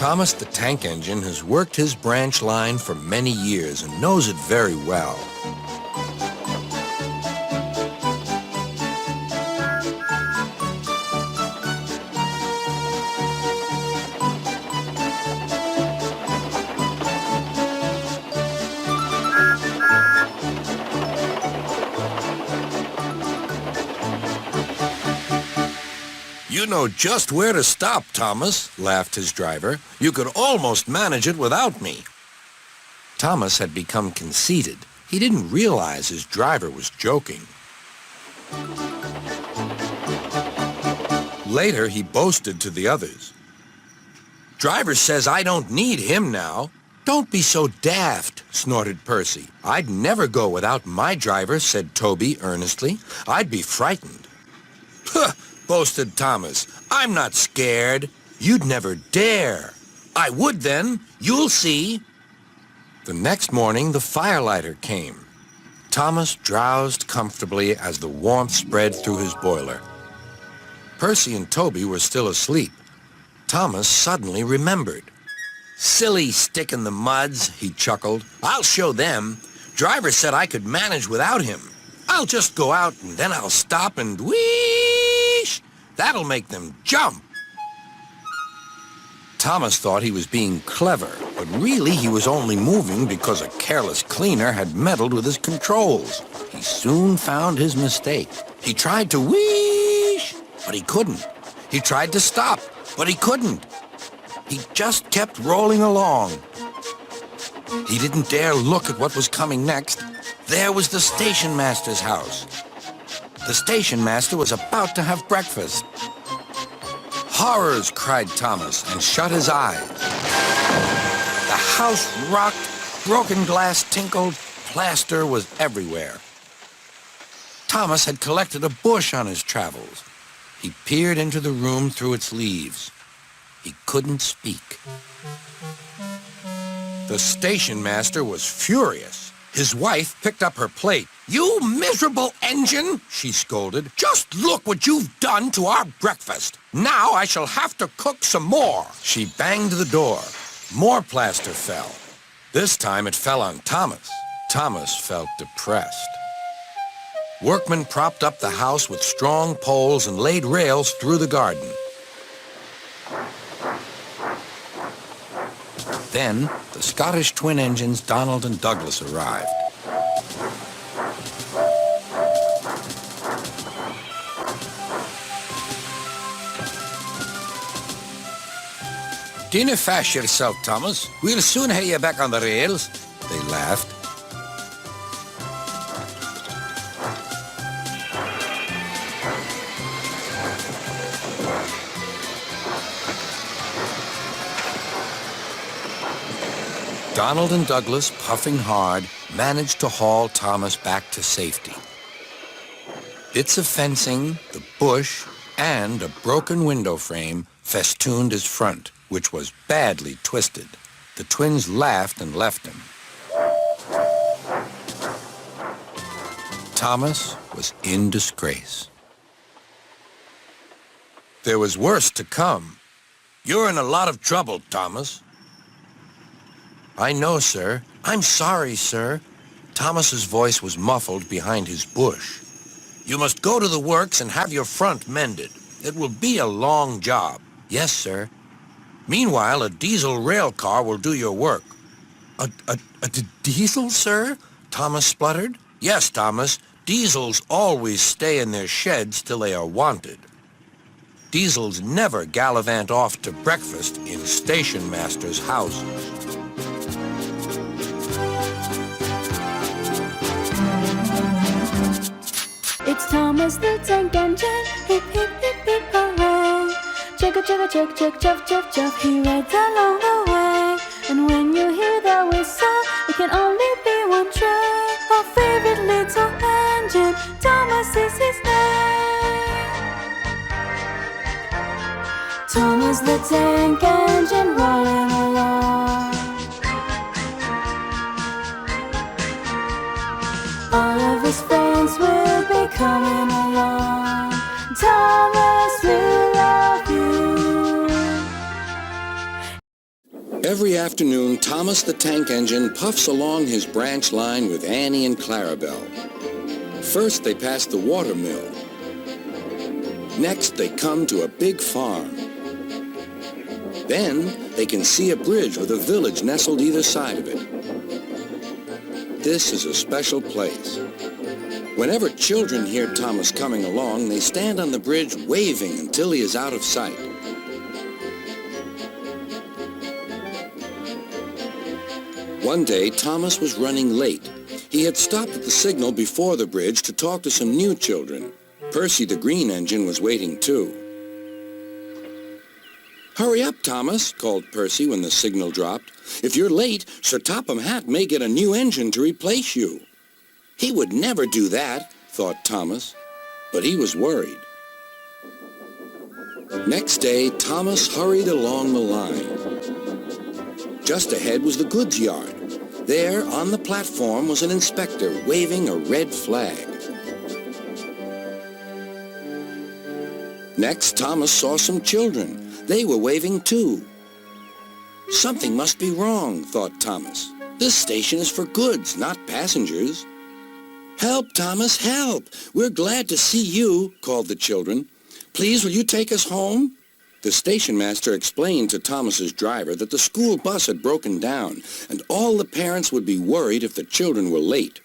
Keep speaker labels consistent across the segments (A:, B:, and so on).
A: Thomas the Tank Engine has worked his branch line for many years and knows it very well. You know just where to stop, Thomas, laughed his driver. You could almost manage it without me. Thomas had become conceited. He didn't realize his driver was joking. Later, he boasted to the others. Driver says I don't need him now. Don't be so daft, snorted Percy. I'd never go without my driver, said Toby earnestly. I'd be frightened. Huh, boasted Thomas. I'm not scared. You'd never dare. I would then. You'll see. The next morning, the firelighter came. Thomas drowsed comfortably as the warmth spread through his boiler. Percy and Toby were still asleep. Thomas suddenly remembered. Silly stick in the muds, he chuckled. I'll show them. Driver said I could manage without him. I'll just go out and then I'll stop and whoosh! That'll make them jump. Thomas thought he was being clever, but really he was only moving because a careless cleaner had meddled with his controls. He soon found his mistake. He tried to whoosh, but he couldn't. He tried to stop, but he couldn't. He just kept rolling along. He didn't dare look at what was coming next. There was the station master's house. The station master was about to have breakfast. Horrors, cried Thomas, and shut his eyes. The house rocked, broken glass tinkled, plaster was everywhere. Thomas had collected a bush on his travels. He peered into the room through its leaves. He couldn't speak. The station master was furious. His wife picked up her plate. You miserable engine, she scolded. Just look what you've done to our breakfast. Now I shall have to cook some more. She banged the door. More plaster fell. This time it fell on Thomas. Thomas felt depressed. Workmen propped up the house with strong poles and laid rails through the garden. Then, the Scottish twin engines Donald and Douglas arrived. Dinna fash yourself, Thomas. We'll soon have you back on the rails, they laughed. Donald and Douglas, puffing hard, managed to haul Thomas back to safety. Bits of fencing, the bush, and a broken window frame festooned his front, which was badly twisted. The twins laughed and left him. Thomas was in disgrace. There was worse to come. You're in a lot of trouble, Thomas. I know, sir. I'm sorry, sir. Thomas's voice was muffled behind his bush. You must go to the works and have your front mended. It will be a long job. Yes, sir. Meanwhile, a diesel rail car will do your work. A diesel, sir? Thomas spluttered. Yes, Thomas. Diesels always stay in their sheds till they are wanted. Diesels never gallivant off to breakfast in station masters' houses.
B: It's Thomas the Tank Engine, hip hip hip hip hooray! Chugga chugga chug chug chuff chuff chuff, he rides along the way. And when you hear the whistle, it can only be one train. Our favorite little engine, Thomas is his name. Thomas the Tank Engine rolling along. All of his friends will be coming along. Thomas will
A: Every afternoon, Thomas the Tank Engine puffs along his branch line with Annie and Clarabelle. First, they pass the water mill. Next, they come to a big farm. Then, they can see a bridge with a village nestled either side of it. This is a special place. Whenever children hear Thomas coming along, they stand on the bridge waving until he is out of sight. One day, Thomas was running late. He had stopped at the signal before the bridge to talk to some new children. Percy the green engine was waiting too. "Hurry up, Thomas," called Percy when the signal dropped. "If you're late, Sir Topham Hatt may get a new engine to replace you." He would never do that, thought Thomas, but he was worried. Next day, Thomas hurried along the line. Just ahead was the goods yard. There, on the platform, was an inspector waving a red flag. Next, Thomas saw some children. They were waving too. Something must be wrong, thought Thomas. This station is for goods, not passengers. "Help, Thomas, help! We're glad to see you," called the children. "Please, will you take us home?" The station master explained to Thomas's driver that the school bus had broken down, and all the parents would be worried if the children were late.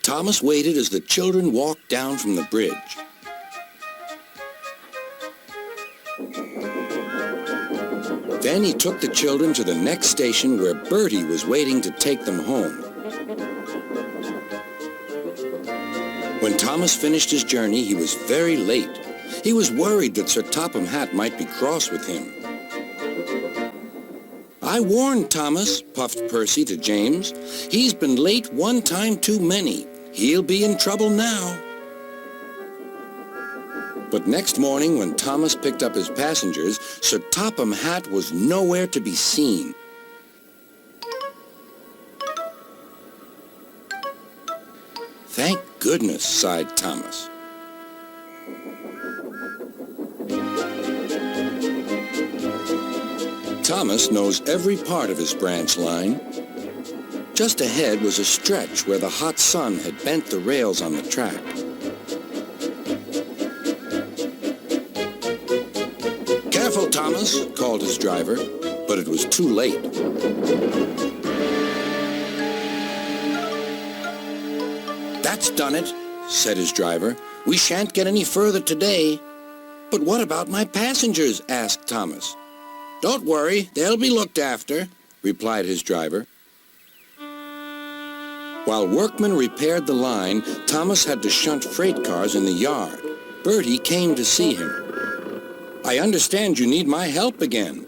A: Thomas waited as the children walked down from the bridge. Then he took the children to the next station where Bertie was waiting to take them home. When Thomas finished his journey, he was very late. He was worried that Sir Topham Hatt might be cross with him. "I warned Thomas," puffed Percy to James. "He's been late one time too many. He'll be in trouble now." But next morning, when Thomas picked up his passengers, Sir Topham Hatt was nowhere to be seen. "Thank goodness," sighed Thomas. Thomas knows every part of his branch line. Just ahead was a stretch where the hot sun had bent the rails on the track. "Careful, Thomas," called his driver, but it was too late. "That's done it," said his driver. "We shan't get any further today." "But what about my passengers?" asked Thomas. "Don't worry, they'll be looked after," replied his driver. While workmen repaired the line, Thomas had to shunt freight cars in the yard. Bertie came to see him. "I understand you need my help again."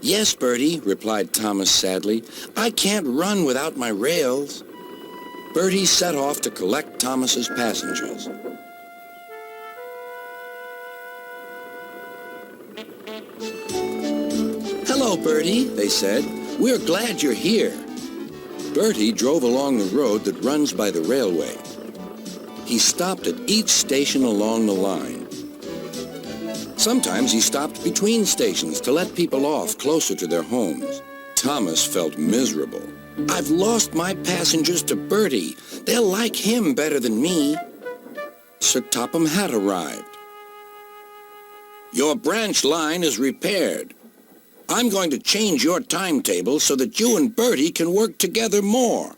A: "Yes, Bertie," replied Thomas sadly. "I can't run without my rails." Bertie set off to collect Thomas's passengers. "Hello, Bertie," they said. "We're glad you're here." Bertie drove along the road that runs by the railway. He stopped at each station along the line. Sometimes he stopped between stations to let people off closer to their homes. Thomas felt miserable. "I've lost my passengers to Bertie. They'll like him better than me." Sir Topham Hatt arrived. "Your branch line is repaired. I'm going to change your timetable so that you and Bertie can work together more."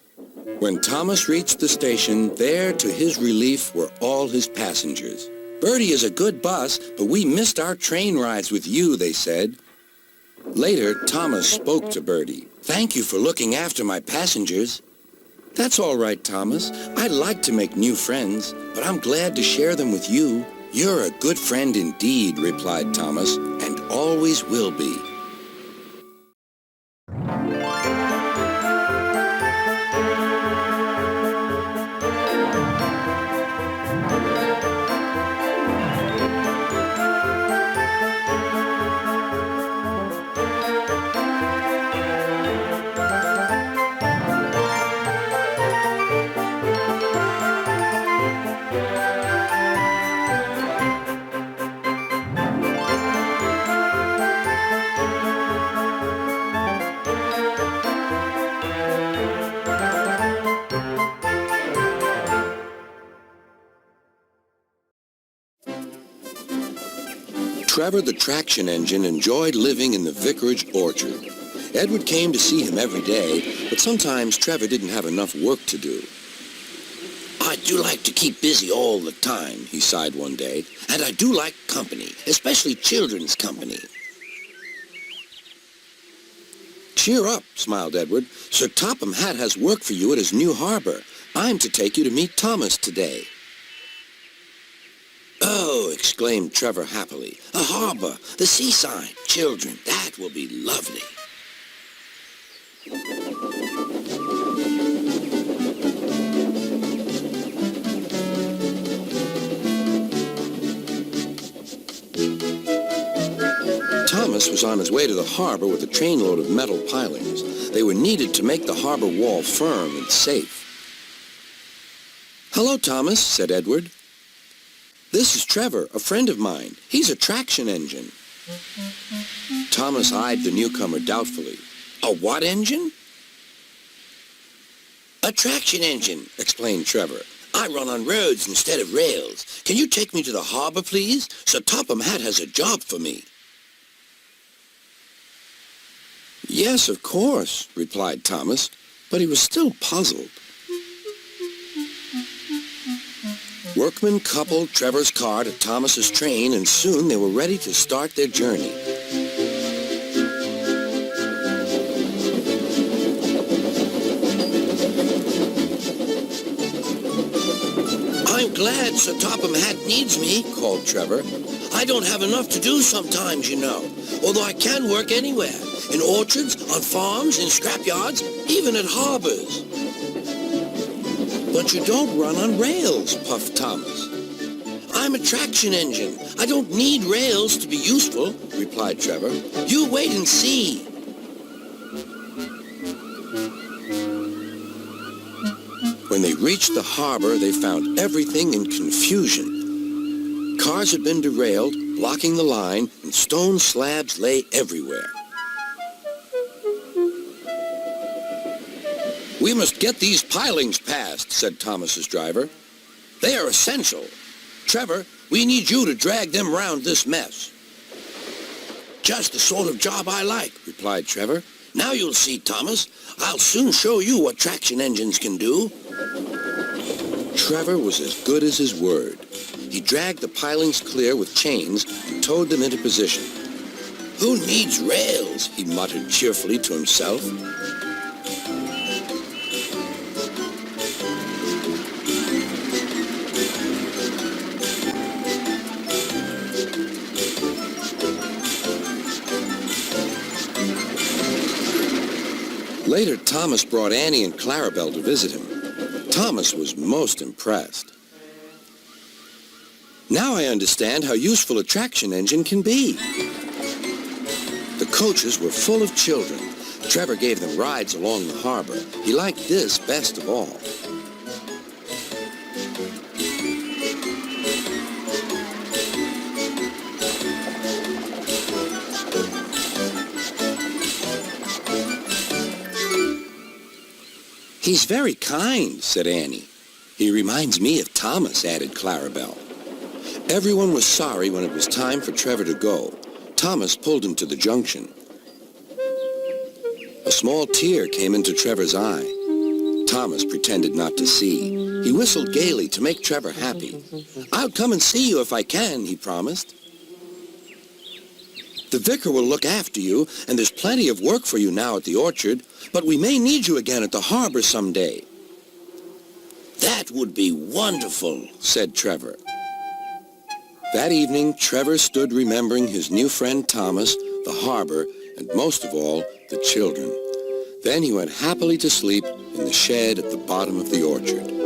A: When Thomas reached the station, there, to his relief, were all his passengers. "Bertie is a good bus, but we missed our train rides with you," they said. Later, Thomas spoke to Bertie. "Thank you for looking after my passengers." "That's all right, Thomas. I'd like to make new friends, but I'm glad to share them with you." "You're a good friend indeed," replied Thomas, "and always will be." Trevor the traction engine enjoyed living in the vicarage orchard. Edward came to see him every day, but sometimes Trevor didn't have enough work to do. I do like to keep busy all the time, he sighed one day, and I do like company, especially children's company. Cheer up, smiled Edward. Sir Topham Hatt has work for you at his new harbor. I'm to take you to meet Thomas today. Oh, exclaimed Trevor happily. A harbor, the seaside, children, that will be lovely. Thomas was on his way to the harbor with a trainload of metal pilings. They were needed to make the harbor wall firm and safe. Hello, Thomas, said Edward. This is Trevor, a friend of mine. He's a traction engine. Thomas eyed the newcomer doubtfully. A what engine? A traction engine, explained Trevor. I run on roads instead of rails. Can you take me to the harbor, please? Sir Topham Hatt has a job for me. Yes, of course, replied Thomas, but he was still puzzled. Workmen coupled Trevor's car to Thomas's train, and soon they were ready to start their journey. I'm glad Sir Topham Hatt needs me, called Trevor. I don't have enough to do sometimes, you know, although I can work anywhere, in orchards, on farms, in scrapyards, even at harbors. But you don't run on rails, puffed Thomas. I'm a traction engine. I don't need rails to be useful, replied Trevor. You wait and see. When they reached the harbor, they found everything in confusion. Cars had been derailed, blocking the line, and stone slabs lay everywhere. We must get these pilings past, said Thomas's driver. They are essential. Trevor, we need you to drag them round this mess. Just the sort of job I like, replied Trevor. Now you'll see, Thomas. I'll soon show you what traction engines can do. Trevor was as good as his word. He dragged the pilings clear with chains and towed them into position. Who needs rails? He muttered cheerfully to himself. Later, Thomas brought Annie and Clarabelle to visit him. Thomas was most impressed. Now I understand how useful a traction engine can be. The coaches were full of children. Trevor gave them rides along the harbor. He liked this best of all. He's very kind, said Annie. He reminds me of Thomas, added Clarabelle. Everyone was sorry when it was time for Trevor to go. Thomas pulled him to the junction. A small tear came into Trevor's eye. Thomas pretended not to see. He whistled gaily to make Trevor happy. I'll come and see you if I can, he promised. The vicar will look after you, and there's plenty of work for you now at the orchard, but we may need you again at the harbor someday. That would be wonderful, said Trevor. That evening, Trevor stood remembering his new friend Thomas, the harbor, and most of all, the children. Then he went happily to sleep in the shed at the bottom of the orchard.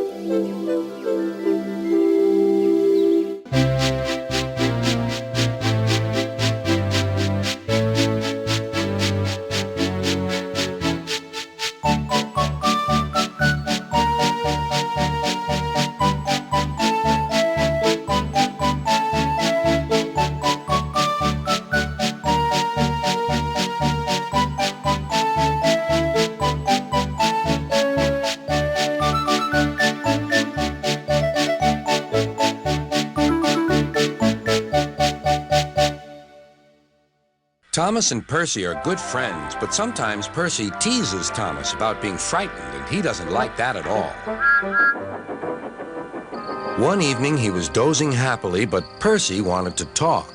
A: Thomas and Percy are good friends, but sometimes Percy teases Thomas about being frightened, and he doesn't like that at all. One evening, he was dozing happily, but Percy wanted to talk.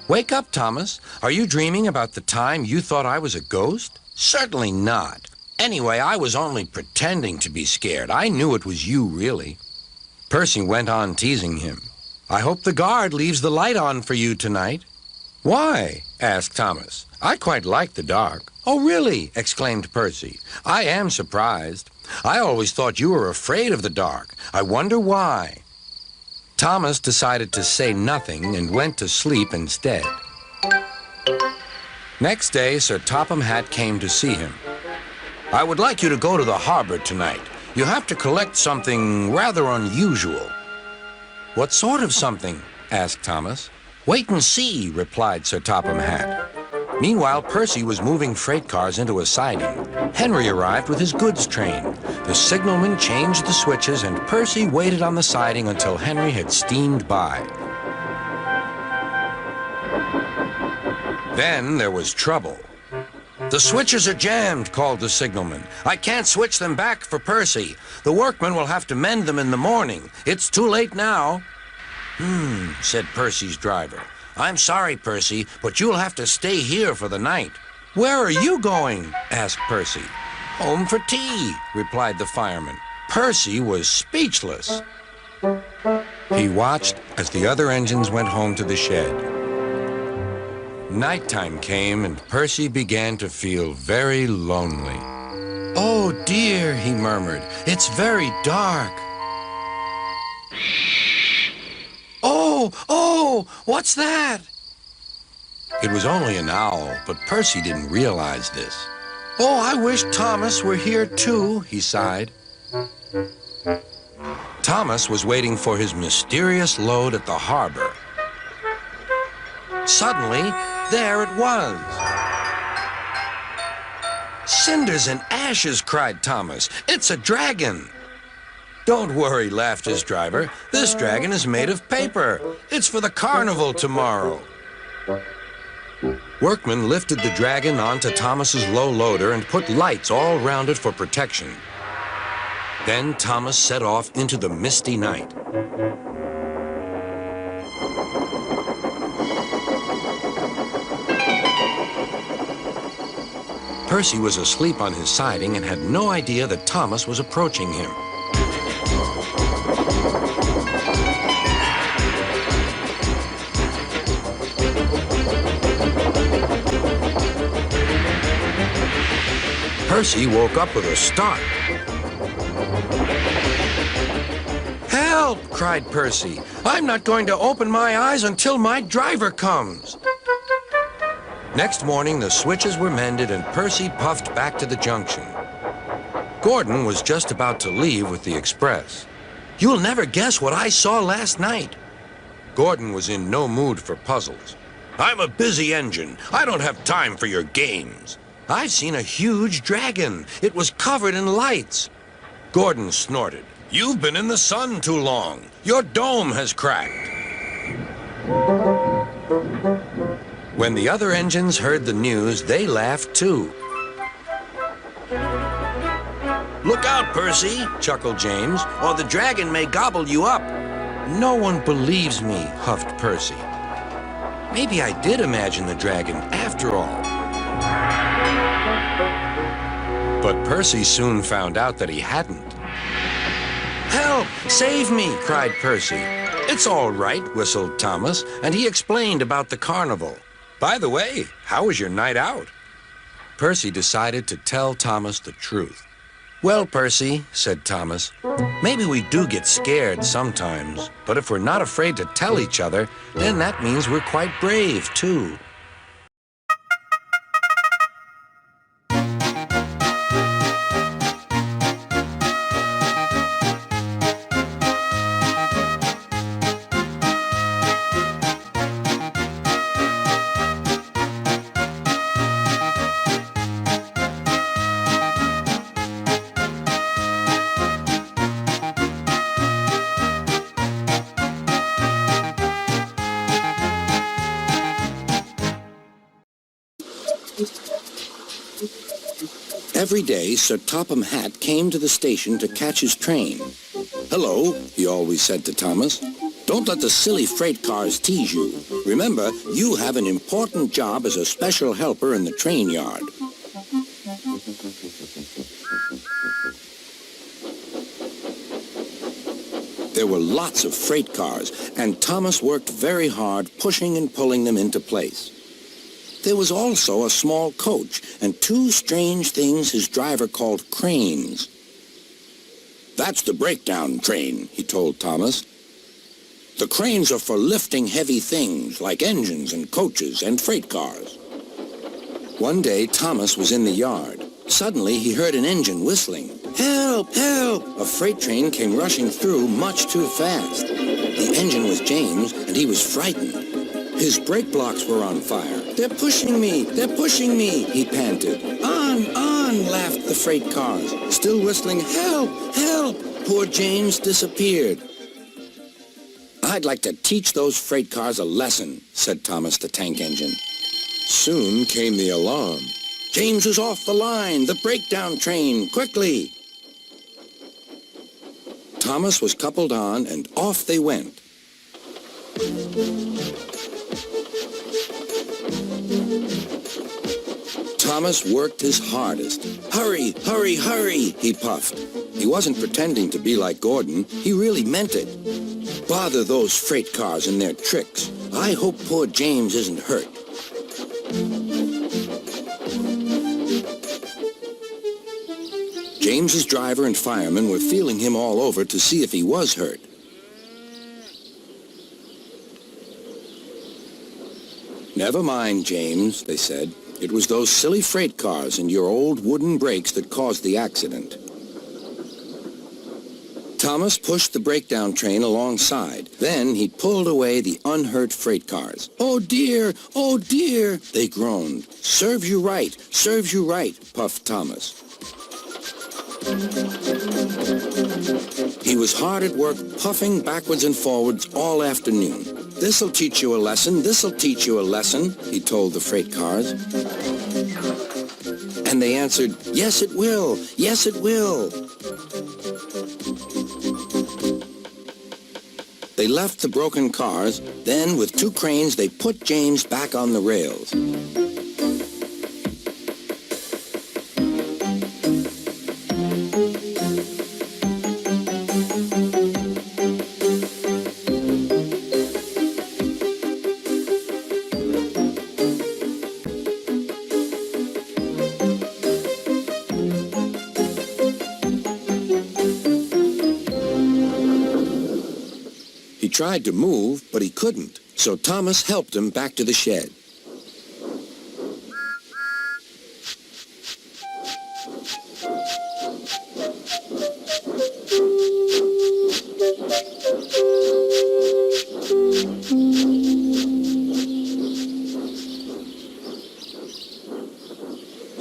A: "Wake up, Thomas. Are you dreaming about the time you thought I was a ghost?" "Certainly not. Anyway, I was only pretending to be scared. I knew it was you, really." Percy went on teasing him. "I hope the guard leaves the light on for you tonight." "Why?" asked Thomas. "I quite like the dark." "Oh, really?" exclaimed Percy. "I am surprised. I always thought you were afraid of the dark. I wonder why." Thomas decided to say nothing and went to sleep instead. Next day, Sir Topham Hatt came to see him. "I would like you to go to the harbor tonight. You have to collect something rather unusual." "What sort of something?" asked Thomas. "Wait and see," replied Sir Topham Hatt. Meanwhile, Percy was moving freight cars into a siding. Henry arrived with his goods train. The signalman changed the switches, and Percy waited on the siding until Henry had steamed by. Then there was trouble. "The switches are jammed," called the signalman. "I can't switch them back for Percy. The workmen will have to mend them in the morning. It's too late now." Said Percy's driver. "I'm sorry, Percy, but you'll have to stay here for the night." "Where are you going?" asked Percy. "Home for tea," replied the fireman. Percy was speechless. He watched as the other engines went home to the shed. Nighttime came, and Percy began to feel very lonely. "Oh, dear," he murmured, "it's very dark." Oh, what's that?" It was only an owl, but Percy didn't realize this. "Oh, I wish Thomas were here too," he sighed. Thomas was waiting for his mysterious load at the harbor. Suddenly, there it was. "Cinders and ashes," cried Thomas. "It's a dragon." "Don't worry," laughed his driver. "This dragon is made of paper. It's for the carnival tomorrow." Workmen lifted the dragon onto Thomas's low loader and put lights all round it for protection. Then Thomas set off into the misty night. Percy was asleep on his siding and had no idea that Thomas was approaching him. Percy woke up with a start. "Help!" cried Percy. "I'm not going to open my eyes until my driver comes." Next morning, the switches were mended, and Percy puffed back to the junction. Gordon was just about to leave with the express. "You'll never guess what I saw last night." Gordon was in no mood for puzzles. "I'm a busy engine. I don't have time for your games." "I've seen a huge dragon. It was covered in lights." Gordon snorted. "You've been in the sun too long. Your dome has cracked." When the other engines heard the news, they laughed too. "Look out, Percy," chuckled James, "or the dragon may gobble you up." "No one believes me," huffed Percy. "Maybe I did imagine the dragon after all." But Percy soon found out that he hadn't. "Help! Save me!" cried Percy. "It's all right," whistled Thomas, and he explained about the carnival. "By the way, how was your night out?" Percy decided to tell Thomas the truth. "Well, Percy," said Thomas, "maybe we do get scared sometimes, but if we're not afraid to tell each other, then that means we're quite brave, too." Every day, Sir Topham Hatt came to the station to catch his train. "Hello," he always said to Thomas. "Don't let the silly freight cars tease you. Remember, you have an important job as a special helper in the train yard." There were lots of freight cars, and Thomas worked very hard pushing and pulling them into place. There was also a small coach and two strange things his driver called cranes. "That's the breakdown train," he told Thomas. "The cranes are for lifting heavy things like engines and coaches and freight cars." One day, Thomas was in the yard. Suddenly, he heard an engine whistling. "Help! Help!" A freight train came rushing through much too fast. The engine was James, and he was frightened. His brake blocks were on fire. "They're pushing me! They're pushing me!" he panted. "On! On!" laughed the freight cars, still whistling, "Help! Help!" Poor James disappeared. "I'd like to teach those freight cars a lesson," said Thomas the tank engine. Soon came the alarm. "James is off the line! The breakdown train! Quickly!" Thomas was coupled on, and off they went. Thomas worked his hardest. "Hurry, hurry, hurry," he puffed. He wasn't pretending to be like Gordon. He really meant it. "Bother those freight cars and their tricks. I hope poor James isn't hurt." James's driver and firemen were feeling him all over to see if he was hurt. "Never mind, James," they said. "It was those silly freight cars and your old wooden brakes that caused the accident." Thomas pushed the breakdown train alongside. Then he pulled away the unhurt freight cars. "Oh dear! Oh dear!" they groaned. "Serves you right! Serves you right!" puffed Thomas. He was hard at work, puffing backwards and forwards all afternoon. "This'll teach you a lesson, this'll teach you a lesson," he told the freight cars. And they answered, "Yes, it will, yes, it will." They left the broken cars. Then, with two cranes, they put James back on the rails. He tried to move, but he couldn't, so Thomas helped him back to the shed.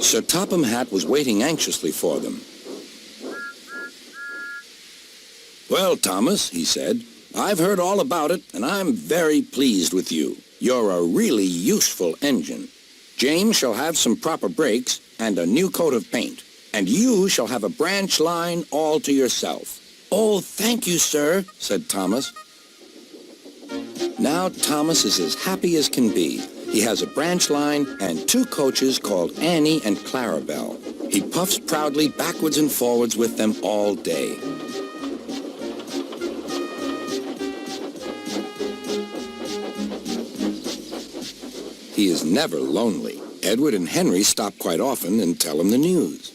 A: Sir Topham Hatt was waiting anxiously for them. "Well, Thomas," he said, "I've heard all about it, and I'm very pleased with you. You're a really useful engine. James shall have some proper brakes and a new coat of paint, and you shall have a branch line all to yourself." "Oh, thank you, sir," said Thomas. Now Thomas is as happy as can be. He has a branch line and two coaches called Annie and Clarabelle. He puffs proudly backwards and forwards with them all day. He is never lonely. Edward and Henry stop quite often and tell him the news.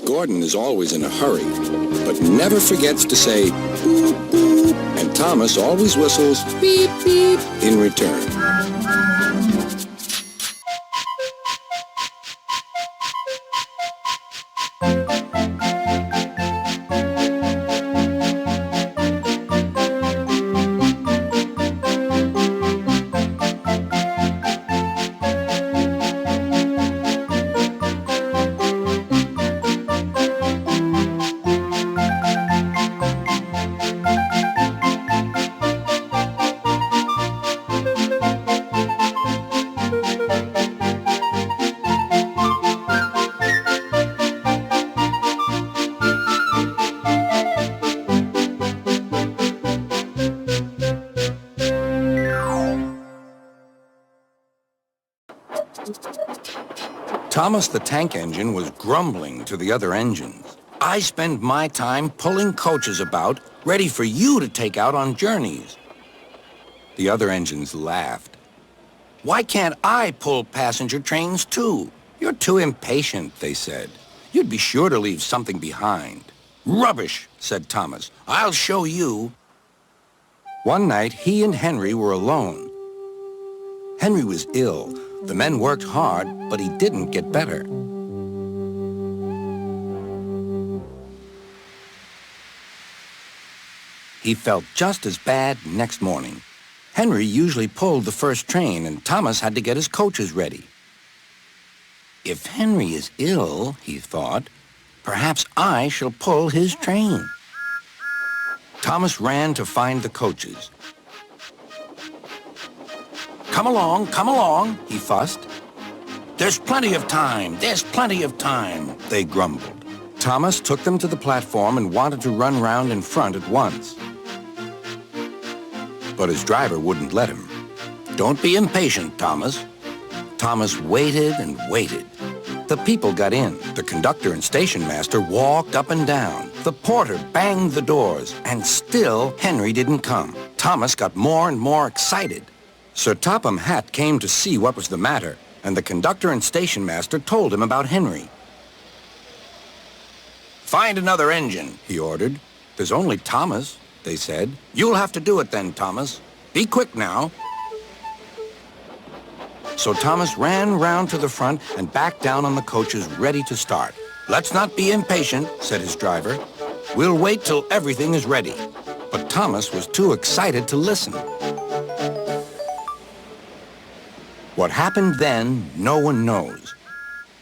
A: Gordon is always in a hurry, but never forgets to say, "Boop, boop," and Thomas always whistles, "Beep, beep," in return. Thomas the tank engine was grumbling to the other engines. I spend my time pulling coaches about, ready for you to take out on journeys. The other engines laughed. Why can't I pull passenger trains too? You're too impatient, they said. You'd be sure to leave something behind. Rubbish, said Thomas. I'll show you. One night, he and Henry were alone. Henry was ill. The men worked hard, but he didn't get better. He felt just as bad next morning. Henry usually pulled the first train, and Thomas had to get his coaches ready. If Henry is ill, he thought, perhaps I shall pull his train. Thomas ran to find the coaches. Come along, he fussed. There's plenty of time, they grumbled. Thomas took them to the platform and wanted to run round in front at once. But his driver wouldn't let him. Don't be impatient, Thomas. Thomas waited and waited. The people got in. The conductor and station master walked up and down. The porter banged the doors, and still Henry didn't come. Thomas got more and more excited. Sir Topham Hatt came to see what was the matter, and the conductor and station master told him about Henry. Find another engine, he ordered. There's only Thomas, they said. You'll have to do it then, Thomas. Be quick now. So Thomas ran round to the front and back down on the coaches ready to start. Let's not be impatient, said his driver. We'll wait till everything is ready. But Thomas was too excited to listen. What happened then, no one knows.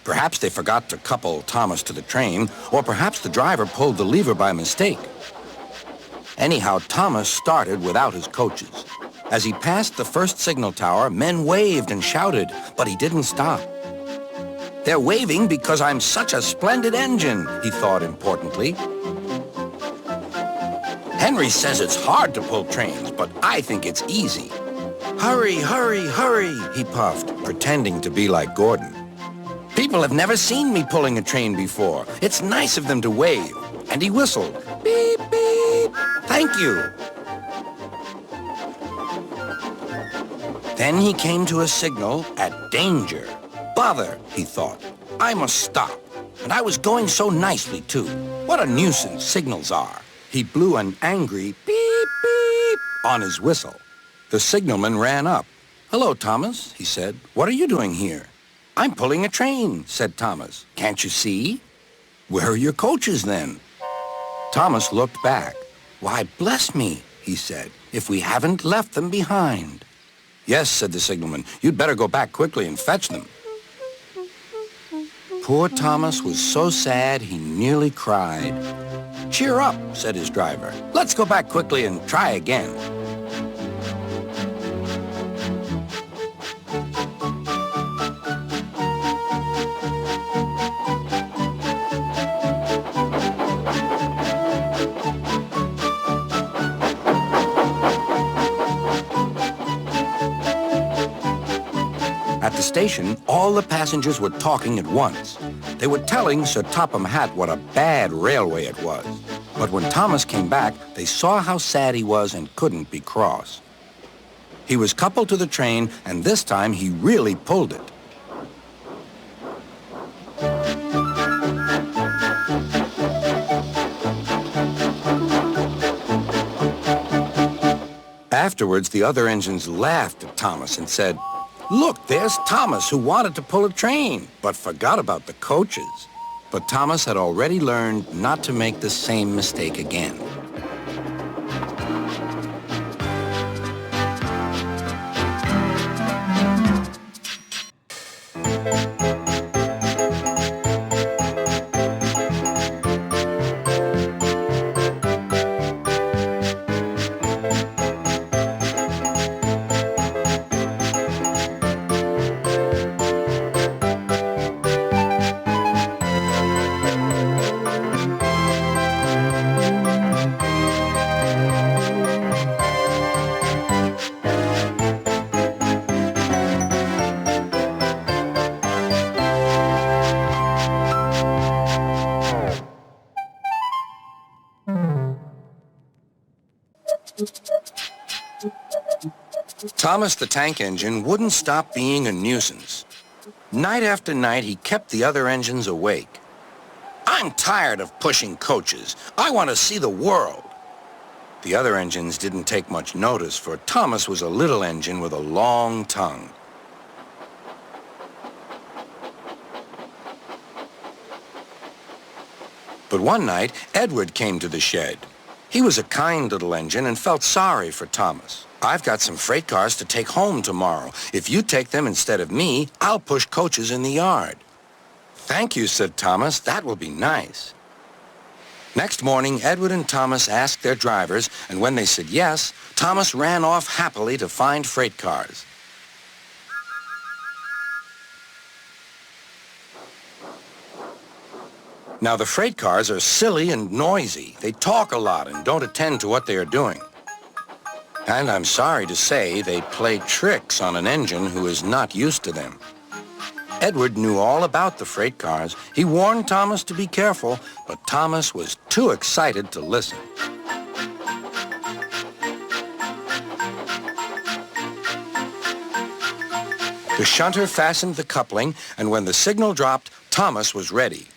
A: Perhaps they forgot to couple Thomas to the train, or perhaps the driver pulled the lever by mistake. Anyhow, Thomas started without his coaches. As he passed the first signal tower, men waved and shouted, but he didn't stop. They're waving because I'm such a splendid engine, he thought importantly. Henry says it's hard to pull trains, but I think it's easy. Hurry, hurry, hurry, he puffed, pretending to be like Gordon. People have never seen me pulling a train before. It's nice of them to wave. And he whistled. Beep, beep. Thank you. Then he came to a signal at danger. Bother, he thought. I must stop. And I was going so nicely, too. What a nuisance signals are. He blew an angry beep, beep on his whistle. The signalman ran up. Hello, Thomas, he said. What are you doing here? I'm pulling a train, said Thomas. Can't you see? Where are your coaches, then? Thomas looked back. Why, bless me, he said, if we haven't left them behind. Yes, said the signalman. You'd better go back quickly and fetch them. Poor Thomas was so sad he nearly cried. Cheer up, said his driver. Let's go back quickly and try again. At the station, all the passengers were talking at once. They were telling Sir Topham Hatt what a bad railway it was. But when Thomas came back, they saw how sad he was and couldn't be cross. He was coupled to the train, and this time he really pulled it. Afterwards, the other engines laughed at Thomas and said, Look, there's Thomas who wanted to pull a train, but forgot about the coaches. But Thomas had already learned not to make the same mistake again. Thomas the Tank Engine wouldn't stop being a nuisance. Night after night, he kept the other engines awake. "I'm tired of pushing coaches. I want to see the world." The other engines didn't take much notice, for Thomas was a little engine with a long tongue. But one night, Edward came to the shed. He was a kind little engine and felt sorry for Thomas. "I've got some freight cars to take home tomorrow. If you take them instead of me, I'll push coaches in the yard." "Thank you," said Thomas. "That will be nice." Next morning, Edward and Thomas asked their drivers, and when they said yes, Thomas ran off happily to find freight cars. Now, the freight cars are silly and noisy. They talk a lot and don't attend to what they are doing. And I'm sorry to say they play tricks on an engine who is not used to them. Edward knew all about the freight cars. He warned Thomas to be careful, but Thomas was too excited to listen. The shunter fastened the coupling, and when the signal dropped, Thomas was ready.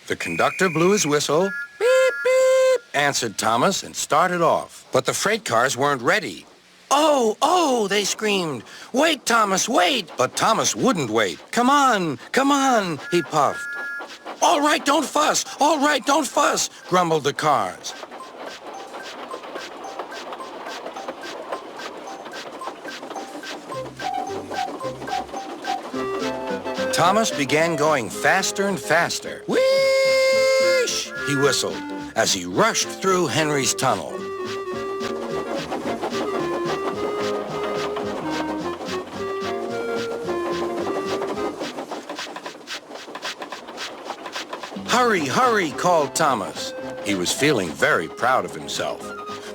A: The conductor blew his whistle. "Beep, beep," answered Thomas, and started off. But the freight cars weren't ready. "Oh, oh," they screamed. "Wait, Thomas, wait!" But Thomas wouldn't wait. Come on," he puffed. "All right, don't fuss. All right, don't fuss," grumbled the cars. Thomas began going faster and faster. "Whoosh!" he whistled as he rushed through Henry's tunnel. "Hurry, hurry," called Thomas. He was feeling very proud of himself.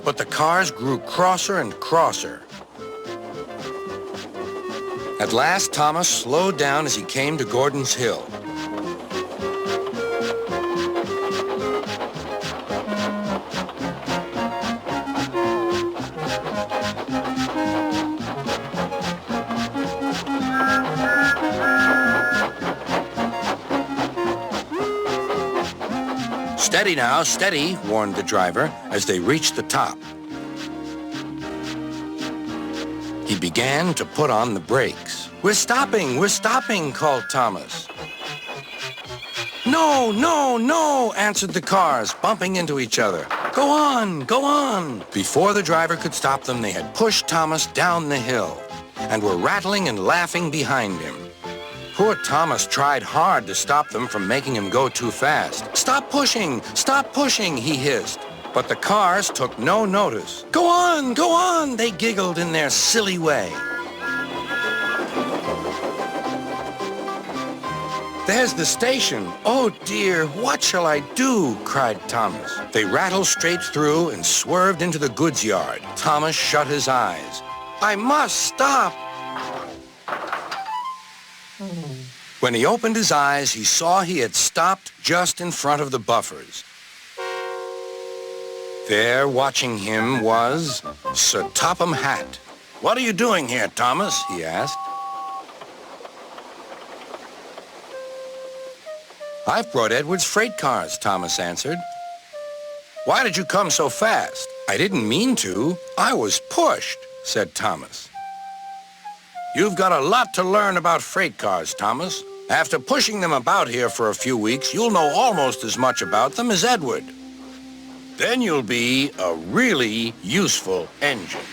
A: But the cars grew crosser and crosser. At last, Thomas slowed down as he came to Gordon's Hill. "Steady now, steady," warned the driver as they reached the top. He began to put on the brakes. We're stopping," called Thomas. "No, no, no," answered the cars, bumping into each other. Go on." Before the driver could stop them, they had pushed Thomas down the hill and were rattling and laughing behind him. Poor Thomas tried hard to stop them from making him go too fast. Stop pushing, he hissed. But the cars took no notice. Go on, they giggled in their silly way. "There's the station. Oh dear, what shall I do?" cried Thomas. They rattled straight through and swerved into the goods yard. Thomas shut his eyes. "I must stop." When he opened his eyes, he saw he had stopped just in front of the buffers. There, watching him, was Sir Topham Hatt. "What are you doing here, Thomas?" he asked. "I've brought Edward's freight cars," Thomas answered. "Why did you come so fast?" "I didn't mean to. I was pushed," said Thomas. "You've got a lot to learn about freight cars, Thomas. After pushing them about here for a few weeks, you'll know almost as much about them as Edward. Then you'll be a really useful engine."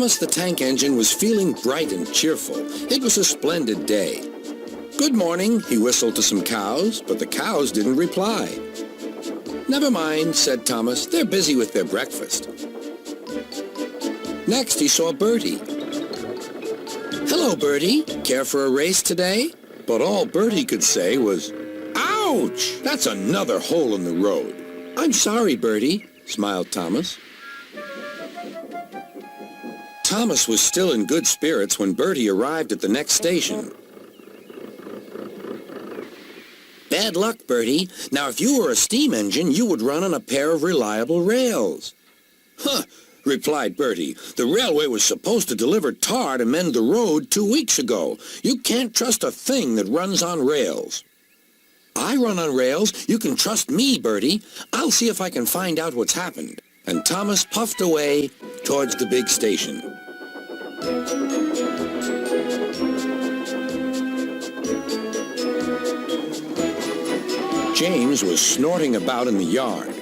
A: Thomas the Tank Engine was feeling bright and cheerful. It was a splendid day. "Good morning," he whistled to some cows, but the cows didn't reply. "Never mind," said Thomas. "They're busy with their breakfast." Next, he saw Bertie. "Hello, Bertie. Care for a race today?" But all Bertie could say was, "Ouch! That's another hole in the road." "I'm sorry, Bertie," smiled Thomas. Thomas was still in good spirits when Bertie arrived at the next station. "Bad luck, Bertie. Now, if you were a steam engine, you would run on a pair of reliable rails." "Huh," replied Bertie. "The railway was supposed to deliver tar to mend the road 2 weeks ago. You can't trust a thing that runs on rails." "I run on rails. You can trust me, Bertie. I'll see if I can find out what's happened." And Thomas puffed away towards the big station. James was snorting about in the yard.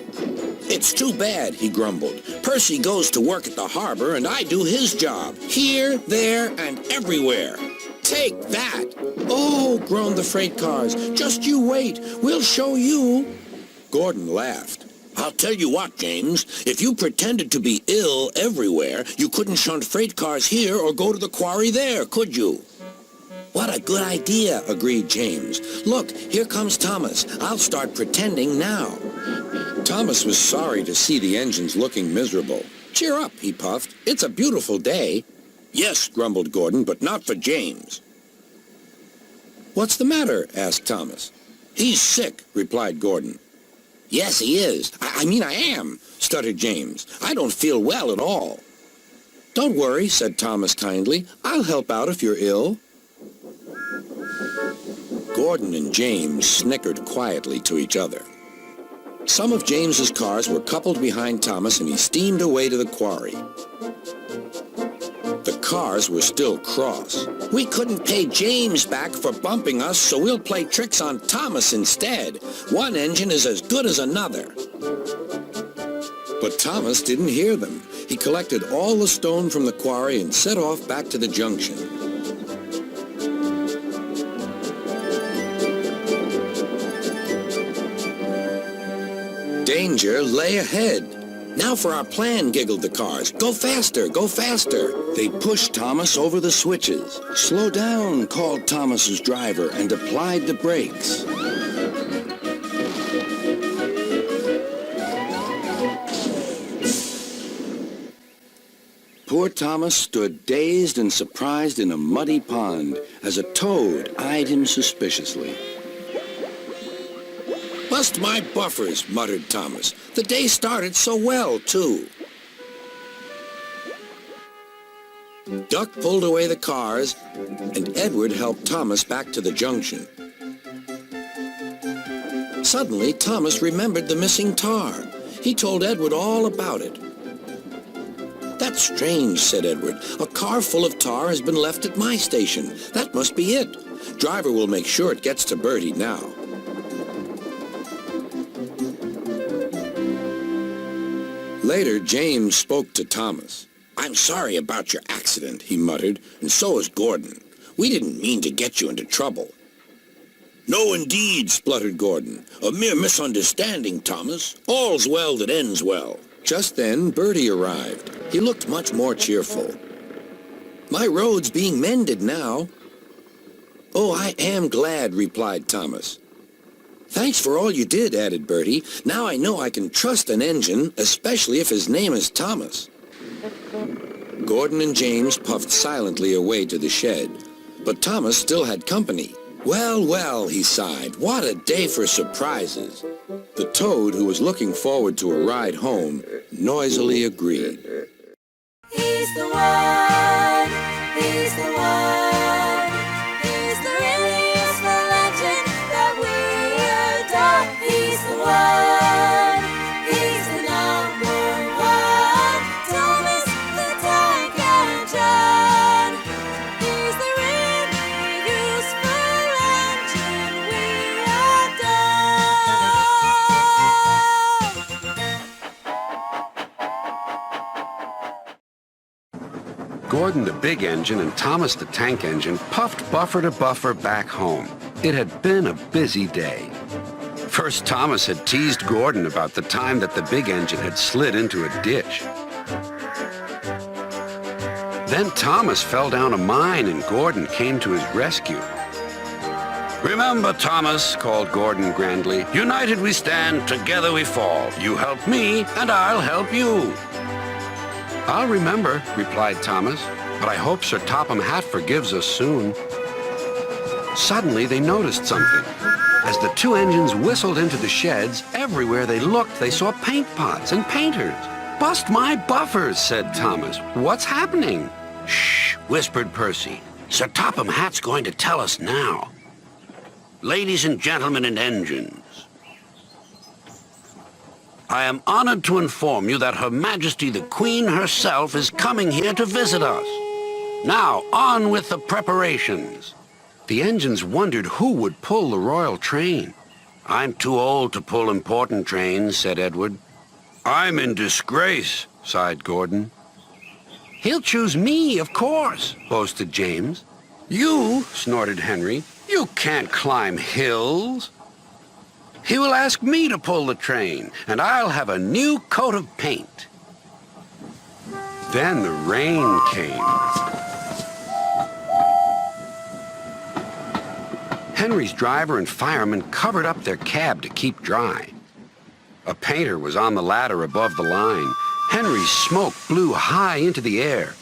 A: "It's too bad," he grumbled. "Percy goes to work at the harbor, and I do his job. Here, there, and everywhere. Take that!" "Oh," groaned the freight cars. "Just you wait. We'll show you." Gordon laughed. "I'll tell you what, James. If you pretended to be ill everywhere, you couldn't shunt freight cars here or go to the quarry there, could you?" "What a good idea," agreed James. "Look, here comes Thomas. I'll start pretending now." Thomas was sorry to see the engines looking miserable. "Cheer up," he puffed. "It's a beautiful day." "Yes," grumbled Gordon, "but not for James." "What's the matter?" asked Thomas. "He's sick," replied Gordon. "Yes, he is. I mean, I am," stuttered James. "I don't feel well at all." "Don't worry," said Thomas kindly. "I'll help out if you're ill." Gordon and James snickered quietly to each other. Some of James's cars were coupled behind Thomas, and he steamed away to the quarry. The cars were still cross. "We couldn't pay James back for bumping us, so we'll play tricks on Thomas instead. One engine is as good as another." But Thomas didn't hear them. He collected all the stone from the quarry and set off back to the junction. Danger lay ahead. "Now for our plan," giggled the cars. "Go faster, go faster." They pushed Thomas over the switches. "Slow down," called Thomas's driver, and applied the brakes. Poor Thomas stood dazed and surprised in a muddy pond as a toad eyed him suspiciously. "Bust my buffers," muttered Thomas. "The day started so well, too." Duck pulled away the cars, and Edward helped Thomas back to the junction. Suddenly, Thomas remembered the missing tar. He told Edward all about it. "That's strange," said Edward. "A car full of tar has been left at my station. That must be it. Driver will make sure it gets to Bertie now." Later, James spoke to Thomas. "I'm sorry about your accident," he muttered, "and so is Gordon. We didn't mean to get you into trouble." "No, indeed," spluttered Gordon. "A mere misunderstanding, Thomas. All's well that ends well." Just then, Bertie arrived. He looked much more cheerful. "My road's being mended now." "Oh, I am glad," replied Thomas. "Thanks for all you did," added Bertie. "Now I know I can trust an engine, especially if his name is Thomas." Gordon and James puffed silently away to the shed, but Thomas still had company. "Well, well," he sighed, "what a day for surprises." The toad, who was looking forward to a ride home, noisily agreed.
B: He's the one, he's the one, he's the really useful legend that we adore. He's the one, he's the number one, Thomas the Tank Engine. He's the really useful engine we adore.
C: Gordon the big engine and Thomas the tank engine puffed buffer to buffer back home. It had been a busy day. First, Thomas had teased Gordon about the time that the big engine had slid into a ditch. Then Thomas fell down a mine and Gordon came to his rescue. "Remember, Thomas," called Gordon grandly, "united we stand, together we fall. You help me, and I'll help you." "I'll remember," replied Thomas, "but I hope Sir Topham Hatt forgives us soon." Suddenly they noticed something. As the two engines whistled into the sheds, everywhere they looked, they saw paint pots and painters. "Bust my buffers," said Thomas. "What's happening?" "Shh," whispered Percy. "Sir Topham Hatt's going to tell us now. Ladies and gentlemen and engines, I am honored to inform you that Her Majesty the Queen herself is coming here to visit us. Now, on with the preparations." The engines wondered who would pull the royal train. "I'm too old to pull important trains," said Edward. "I'm in disgrace," sighed Gordon. "He'll choose me, of course," boasted James. "You," snorted Henry, "you can't climb hills." "He will ask me to pull the train, and I'll have a new coat of paint." Then the rain came. Henry's driver and fireman covered up their cab to keep dry. A painter was on the ladder above the line. Henry's smoke blew high into the air.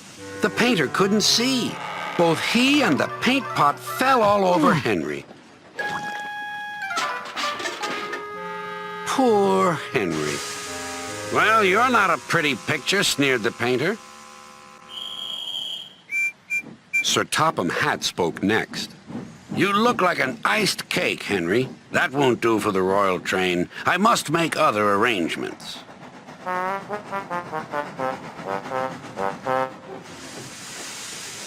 C: The painter couldn't see. Both he and the paint pot fell all over Henry. Poor Henry. "Well, you're not a pretty picture," sneered the painter. Sir Topham Hatt spoke next. "You look like an iced cake, Henry. That won't do for the royal train. I must make other arrangements."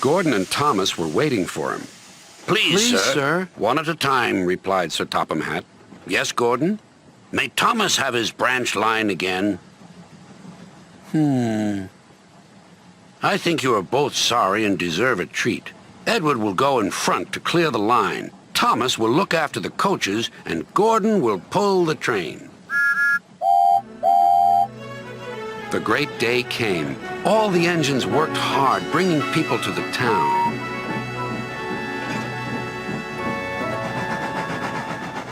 C: Gordon and Thomas were waiting for him. Please, sir. "One at a time," replied Sir Topham Hatt. "Yes, Gordon? May Thomas have his branch line again?" "I think you are both sorry and deserve a treat. Edward will go in front to clear the line. Thomas will look after the coaches, and Gordon will pull the train." The great day came. All the engines worked hard, bringing people to the town.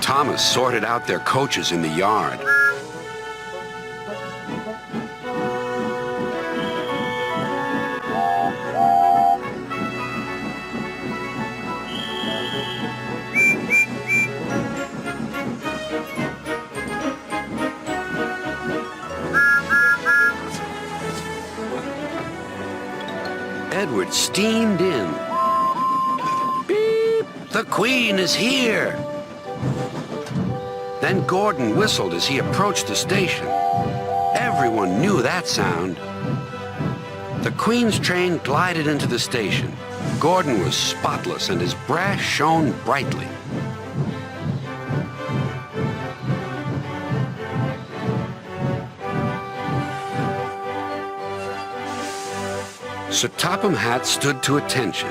C: Thomas sorted out their coaches in the yard. Edward steamed in. "Beep! The Queen is here!" Then Gordon whistled as he approached the station. Everyone knew that sound. The Queen's train glided into the station. Gordon was spotless and his brass shone brightly. Sir Topham Hatt stood to attention.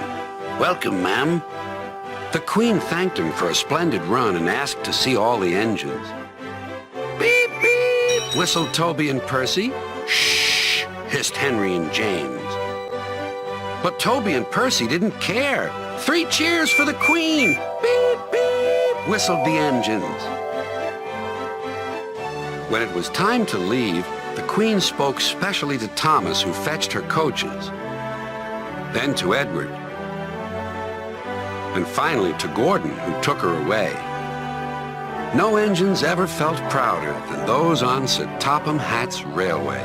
C: "Welcome, ma'am." The Queen thanked him for a splendid run and asked to see all the engines. "Beep, beep," whistled Toby and Percy. "Shh," hissed Henry and James. But Toby and Percy didn't care. "3 cheers for the Queen!" "Beep, beep," whistled the engines. When it was time to leave, the Queen spoke specially to Thomas, who fetched her coaches. Then to Edward, and finally to Gordon, who took her away. No engines ever felt prouder than those on Sir Topham Hatt's railway.